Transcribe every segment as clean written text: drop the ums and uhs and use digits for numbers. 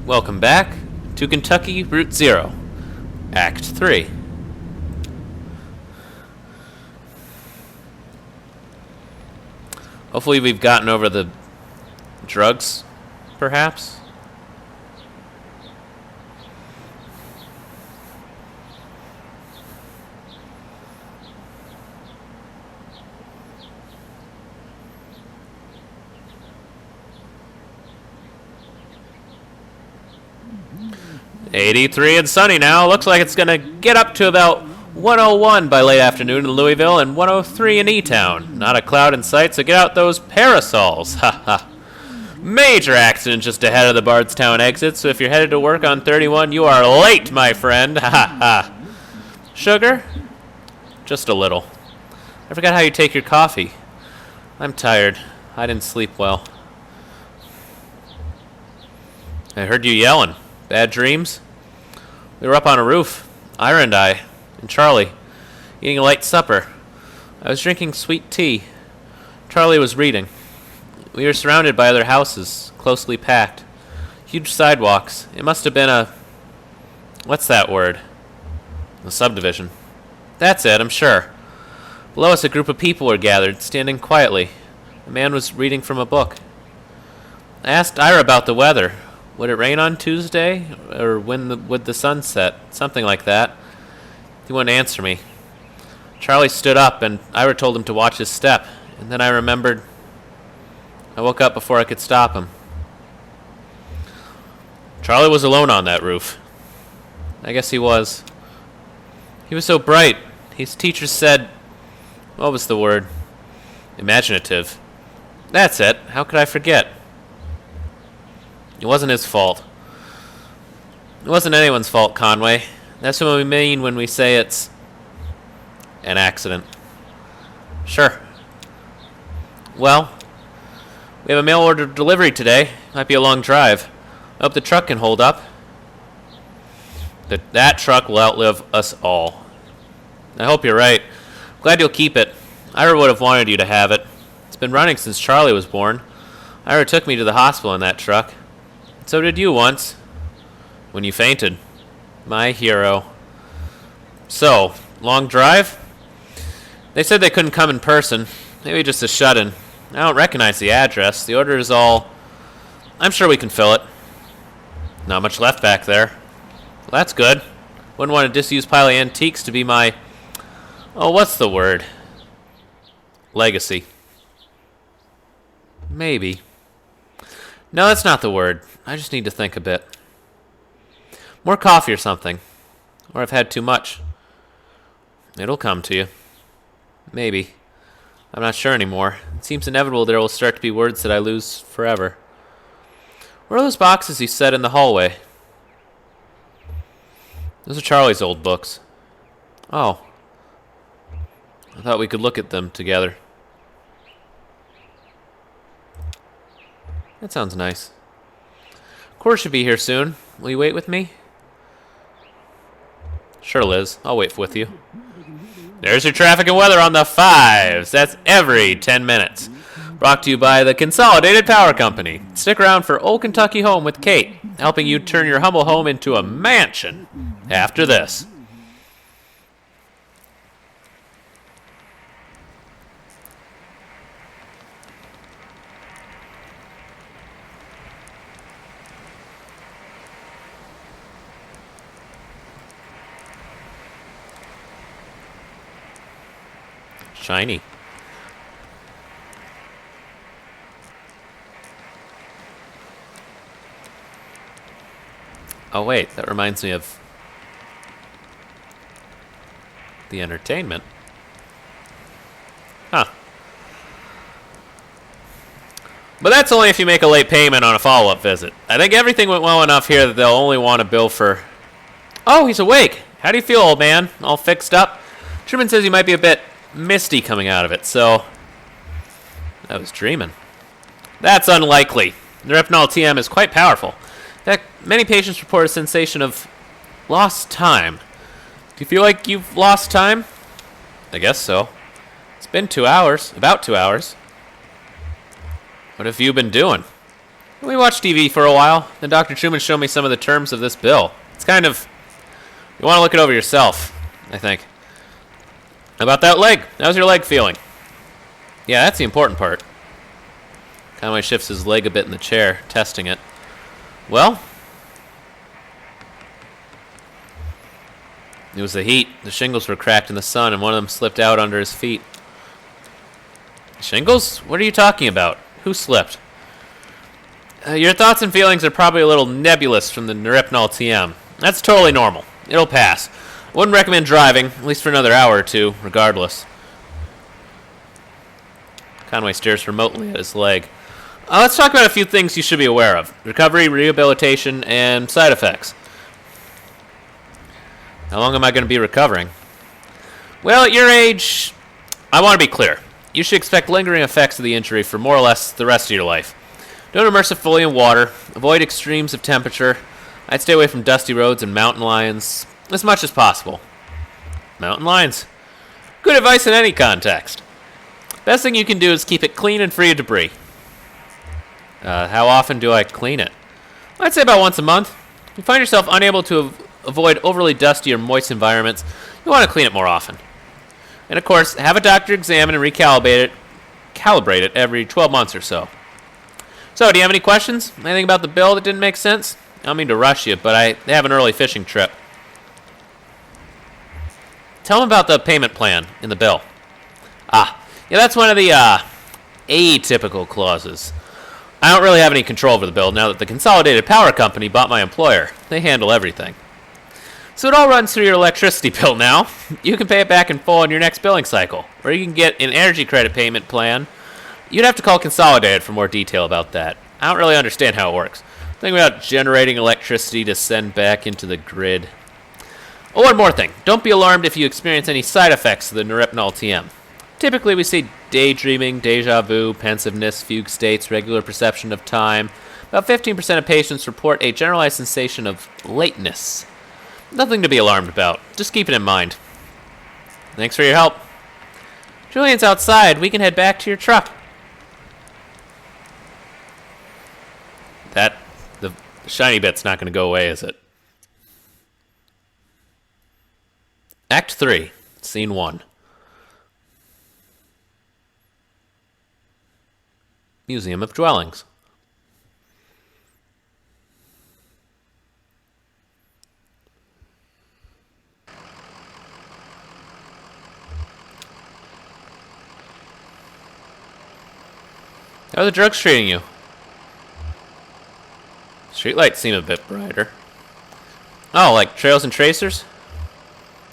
Welcome back to Kentucky Route Zero, Act 3. Hopefully we've gotten over the drugs, perhaps? '83 and sunny now. Looks like it's going to get up to about 101 by late afternoon in Louisville and 103 in E-Town. Not a cloud in sight, so get out those parasols. Ha ha. Major accident just ahead of the Bardstown exit, so if you're headed to work on 31, you are late, my friend. Ha ha ha. Sugar? Just a little. I forgot how you take your coffee. I'm tired. I didn't sleep well. I heard you yelling. Bad dreams? We were up on a roof, Ira and I, and Charlie, eating a light supper. I was drinking sweet tea. Charlie was reading. We were surrounded by other houses, closely packed. Huge sidewalks. It must have been a... What's that word? A subdivision. That's it, I'm sure. Below us, a group of people were gathered, standing quietly. A man was reading from a book. I asked Ira about the weather. Would it rain on Tuesday? Or would the sun set? Something like that. He wouldn't answer me. Charlie stood up, and Ira told him to watch his step. And then I remembered... I woke up before I could stop him. Charlie was alone on that roof. I guess he was. He was so bright. His teacher said... What was the word? Imaginative. That's it. How could I forget? It wasn't his fault. It wasn't anyone's fault, Conway. That's what we mean when we say it's... an accident. Sure. Well, we have a mail order delivery today. Might be a long drive. I hope the truck can hold up. That truck will outlive us all. I hope you're right. Glad you'll keep it. Ira would have wanted you to have it. It's been running since Charlie was born. Ira took me to the hospital in that truck. So did you once. When you fainted. My hero. So, long drive? They said they couldn't come in person. Maybe just a shut-in. I don't recognize the address. The order is all... I'm sure we can fill it. Not much left back there. Well, that's good. Wouldn't want a disused pile of antiques to be my... Oh, what's the word? Legacy. Maybe. No, that's not the word. I just need to think a bit. More coffee or something. Or I've had too much. It'll come to you. Maybe. I'm not sure anymore. It seems inevitable there will start to be words that I lose forever. Where are those boxes you set in the hallway? Those are Charlie's old books. Oh. I thought we could look at them together. That sounds nice. Cora should be here soon. Will you wait with me? Sure, Liz. I'll wait with you. There's your traffic and weather on the 5s. That's every 10 minutes. Brought to you by the Consolidated Power Company. Stick around for Old Kentucky Home with Kate, helping you turn your humble home into a mansion after this. Shiny. Oh wait, that reminds me of the entertainment. Huh. But that's only if you make a late payment on a follow-up visit. I think everything went well enough here that they'll only want to bill for... Oh, he's awake. How do you feel, old man? All fixed up? Truman says you might be a bit misty coming out of it, so... I was dreaming. That's unlikely. Nerepinol TM is quite powerful. In fact, many patients report a sensation of lost time. Do you feel like you've lost time? I guess so. It's been 2 hours. About 2 hours. What have you been doing? We watched TV for a while. Then Dr. Truman showed me some of the terms of this bill. It's kind of... You want to look it over yourself, I think. How about that leg? How's your leg feeling? Yeah, that's the important part. Conway shifts his leg a bit in the chair, testing it. Well? It was the heat. The shingles were cracked in the sun, and one of them slipped out under his feet. Shingles? What are you talking about? Who slipped? Your thoughts and feelings are probably a little nebulous from the Neripnol TM. That's totally normal. It'll pass. I wouldn't recommend driving, at least for another hour or two, regardless. Conway stares remotely at his leg. Let's talk about a few things you should be aware of. Recovery, rehabilitation, and side effects. How long am I going to be recovering? Well, at your age, I want to be clear. You should expect lingering effects of the injury for more or less the rest of your life. Don't immerse it fully in water. Avoid extremes of temperature. I'd stay away from dusty roads and mountain lions as much as possible. Mountain lions? Good advice in any context. Best thing you can do is keep it clean and free of debris. How often do I clean it? I'd say about once a month. If you find yourself unable to avoid overly dusty or moist environments, you want to clean it more often. And of course, have a doctor examine and recalibrate it every 12 months or so. So, do you have any questions? Anything about the bill that didn't make sense? I don't mean to rush you, but I have an early fishing trip. Tell them about the payment plan in the bill. Yeah, that's one of the atypical clauses. I don't really have any control over the bill now that the Consolidated Power Company bought my employer. They handle everything. So it all runs through your electricity bill now. You can pay it back in full on your next billing cycle, or you can get an energy credit payment plan. You'd have to call Consolidated for more detail about that. I don't really understand how it works. Think about generating electricity to send back into the grid. Oh, one more thing. Don't be alarmed if you experience any side effects of the Neripnol TM. Typically, we see daydreaming, deja vu, pensiveness, fugue states, regular perception of time. About 15% of patients report a generalized sensation of lateness. Nothing to be alarmed about. Just keep it in mind. Thanks for your help. Julian's outside. We can head back to your truck. The shiny bit's not going to go away, is it? Act 3, Scene 1. Museum of Dwellings. How are the drugs treating you? Streetlights seem a bit brighter. Oh, like Trails and Tracers?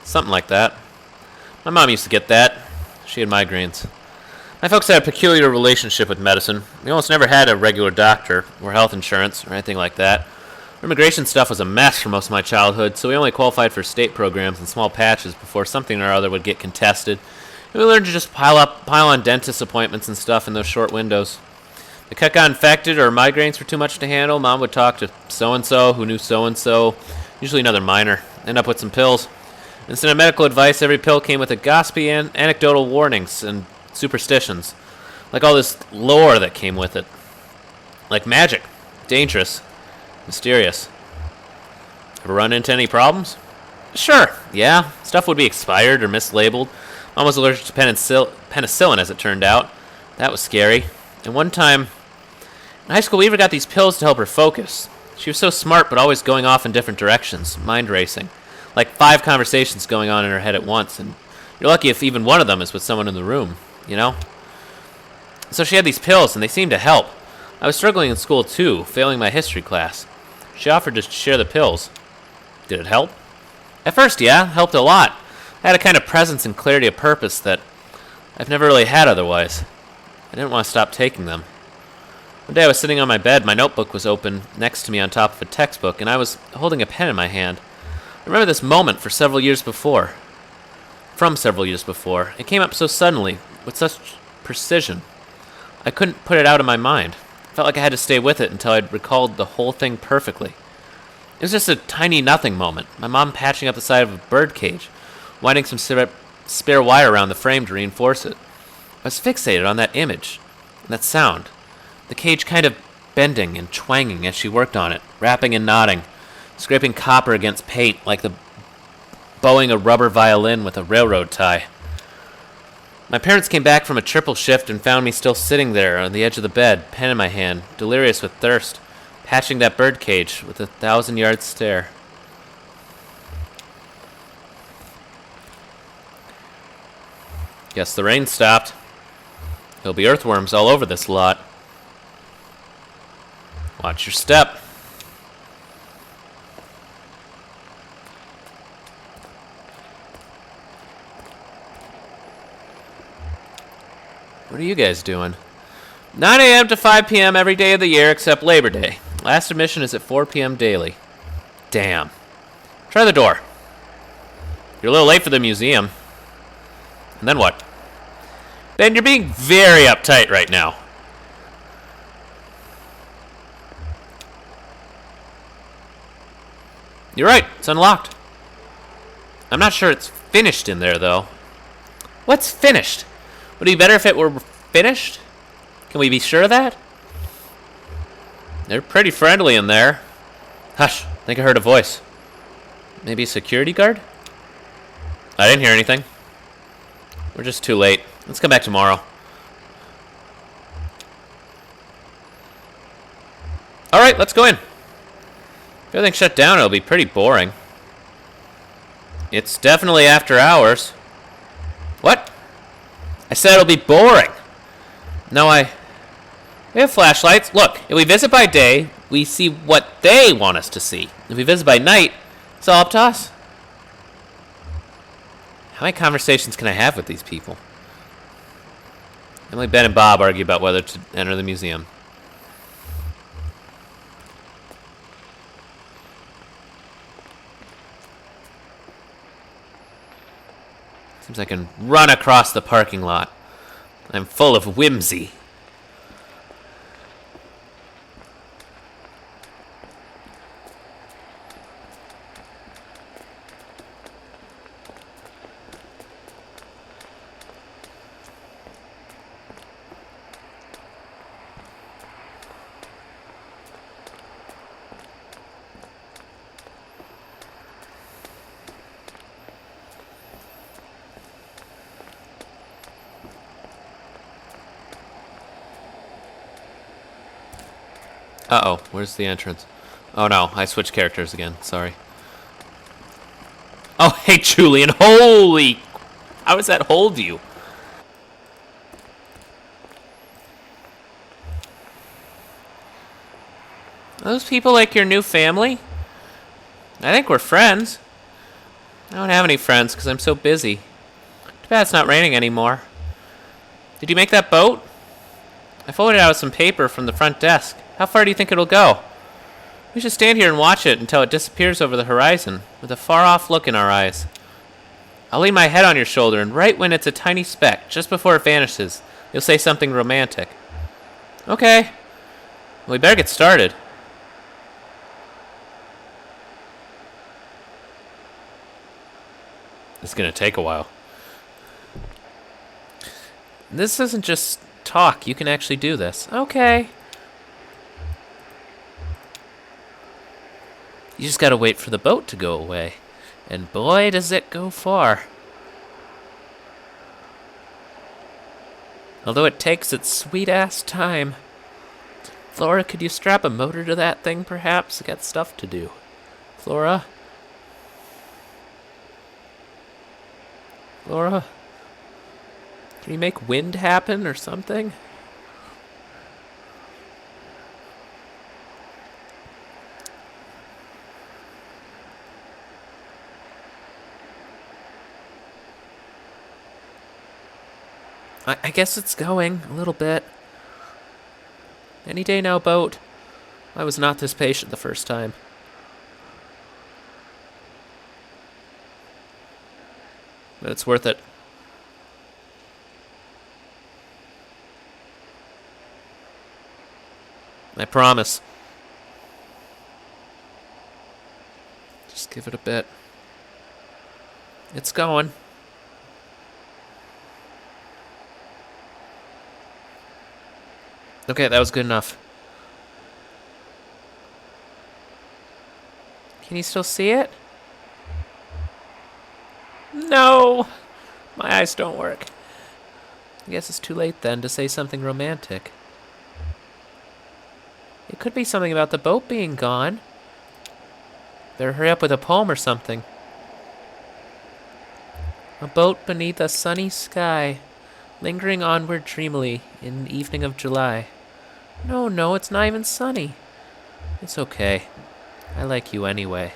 Something like that. My mom used to get that. She had migraines. My folks had a peculiar relationship with medicine. We almost never had a regular doctor, or health insurance, or anything like that. Our immigration stuff was a mess for most of my childhood, so we only qualified for state programs in small patches before something or other would get contested. And we learned to just pile on dentist appointments and stuff in those short windows. The cut got infected or migraines were too much to handle. Mom would talk to so-and-so who knew so-and-so, usually another minor, end up with some pills. Instead of medical advice, every pill came with a gossipy anecdotal warnings and superstitions, like all this lore that came with it. Like magic, dangerous, mysterious. Ever run into any problems? Sure, yeah. Stuff would be expired or mislabeled. Mom was allergic to penicillin, as it turned out. That was scary. And one time, in high school, we even got these pills to help her focus. She was so smart, but always going off in different directions, mind racing. Like 5 conversations going on in her head at once, and you're lucky if even one of them is with someone in the room, you know? So she had these pills, and they seemed to help. I was struggling in school, too, failing my history class. She offered to share the pills. Did it help? At first, yeah, helped a lot. I had a kind of presence and clarity of purpose that I've never really had otherwise. I didn't want to stop taking them. One day I was sitting on my bed, my notebook was open next to me on top of a textbook, and I was holding a pen in my hand. I remember this moment from several years before. It came up so suddenly, with such precision. I couldn't put it out of my mind. I felt like I had to stay with it until I'd recalled the whole thing perfectly. It was just a tiny nothing moment. My mom patching up the side of a bird cage, winding some spare wire around the frame to reinforce it. I was fixated on that image, and that sound. The cage kind of bending and twanging as she worked on it, rapping and nodding, scraping copper against paint like the bowing a rubber violin with a railroad tie. My parents came back from a triple shift and found me still sitting there on the edge of the bed, pen in my hand, delirious with thirst, patching that birdcage with a 1,000-yard stare. Guess the rain stopped. There'll be earthworms all over this lot. Watch your step. What are you guys doing? 9 a.m. to 5 p.m. every day of the year except Labor Day. Last admission is at 4 p.m. daily. Damn. Try the door. You're a little late for the museum. And then what? Ben, you're being very uptight right now. You're right, it's unlocked. I'm not sure it's finished in there, though. What's finished? Would it be better if it were finished? Can we be sure of that? They're pretty friendly in there. Hush, I think I heard a voice. Maybe a security guard? I didn't hear anything. We're just too late. Let's come back tomorrow. Alright, let's go in. If everything's shut down, it'll be pretty boring. It's definitely after hours. What? I said it'll be boring. No, we have flashlights. Look, if we visit by day, we see what they want us to see. If we visit by night, it's all up to us. How many conversations can I have with these people? Emily, Ben, and Bob argue about whether to enter the museum. Seems I can run across the parking lot. I'm full of whimsy. Uh-oh, where's the entrance? Oh no, I switched characters again, sorry. Oh, hey Julian, holy! How does that hold you? Are those people like your new family? I think we're friends. I don't have any friends because I'm so busy. Too bad it's not raining anymore. Did you make that boat? I folded out some paper from the front desk. How far do you think it'll go? We should stand here and watch it until it disappears over the horizon, with a far-off look in our eyes. I'll lay my head on your shoulder, and right when it's a tiny speck, just before it vanishes, you'll say something romantic. Okay. Well, we better get started. It's gonna take a while. This isn't just talk. You can actually do this. Okay. You just gotta wait for the boat to go away. And boy, does it go far. Although it takes its sweet-ass time. Flora, could you strap a motor to that thing, perhaps? I got stuff to do. Flora? Flora? Can you make wind happen or something? I guess it's going, a little bit. Any day now, boat. I was not this patient the first time. But it's worth it. I promise. Just give it a bit. It's going. Okay, that was good enough. Can you still see it? No! My eyes don't work. I guess it's too late then to say something romantic. It could be something about the boat being gone. Better hurry up with a poem or something. A boat beneath a sunny sky, lingering onward dreamily in the evening of July. No, it's not even sunny. It's okay. I like you anyway.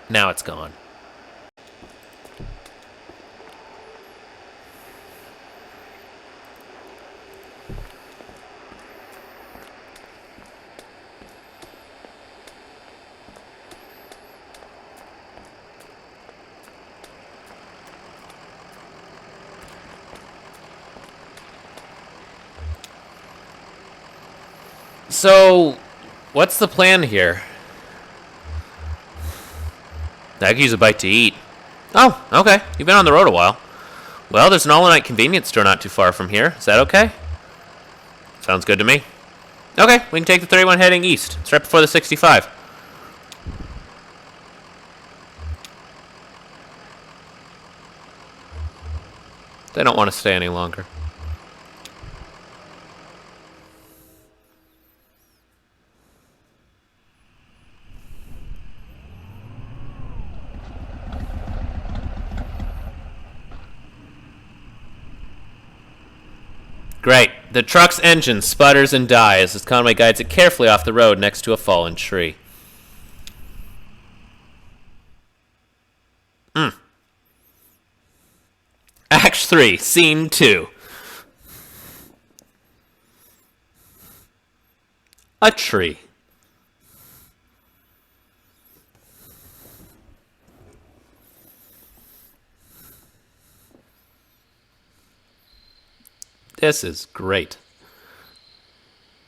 Now it's gone. So, what's the plan here? I could use a bite to eat. Oh, okay. You've been on the road a while. Well, there's an all-night convenience store not too far from here. Is that okay? Sounds good to me. Okay, we can take the 31 heading east. It's right before the 65. They don't want to stay any longer. Great. The truck's engine sputters and dies as Conway guides it carefully off the road next to a fallen tree. Act 3, Scene 2. A tree. This is great.